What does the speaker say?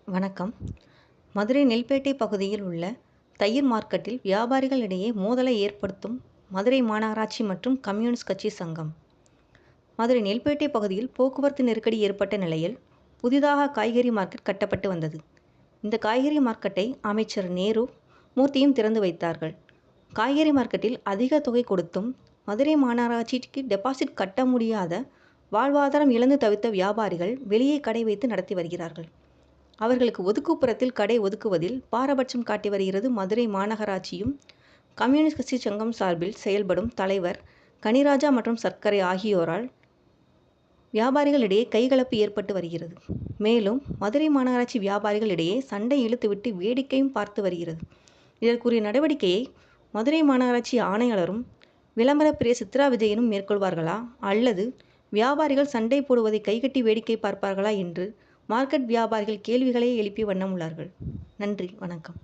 வணக்கம். மதுரை நெல்பேட்டை பகுதியில் உள்ள தயிர் மார்க்கெட்டில் வியாபாரிகளிடையே மோதலை ஏற்படுத்தும் மதுரை மாநகராட்சி மற்றும் கம்யூனிஸ்ட் கட்சி சங்கம். மதுரை நெல்பேட்டை பகுதியில் போக்குவரத்து நெருக்கடி ஏற்பட்ட நிலையில் புதிதாக காய்கறி மார்க்கெட் கட்டப்பட்டு வந்தது. இந்த காய்கறி மார்க்கெட்டை அமைச்சர் நேரு மூர்த்தியும் திறந்து வைத்தார்கள். காய்கறி மார்க்கெட்டில் அதிக தொகை கொடுத்தும் மதுரை மாநகராட்சிக்கு டெபாசிட் கட்ட முடியாத வாழ்வாதாரம் இழந்து தவித்த வியாபாரிகள் வெளியே கடை வைத்து நடத்தி வருகிறார்கள். அவர்களுக்கு ஒதுக்குப்புறத்தில் கடை ஒதுக்குவதில் பாரபட்சம் காட்டி வருகிறது மதுரை மாநகராட்சியும். கம்யூனிஸ்ட் கட்சி சங்கம் சார்பில் செயல்படும் தலைவர் கனிராஜா மற்றும் சர்க்கரை ஆகியோரால் வியாபாரிகளிடையே கைகலப்பு ஏற்பட்டு வருகிறது. மேலும் மதுரை மாநகராட்சி வியாபாரிகளிடையே சண்டை இழுத்துவிட்டு வேடிக்கையும் பார்த்து வருகிறது. இதற்குரிய நடவடிக்கையை மதுரை மாநகராட்சி ஆணையாளரும் விளம்பர பிரிய சித்ரா விஜயனும் மேற்கொள்வார்களா அல்லது வியாபாரிகள் சண்டை போடுவதை கைகட்டி வேடிக்கை பார்ப்பார்களா என்று மார்க்கெட் வியாபாரிகள் கேள்விகளை எழுப்பிய வண்ணம் உள்ளார்கள். நன்றி, வணக்கம்.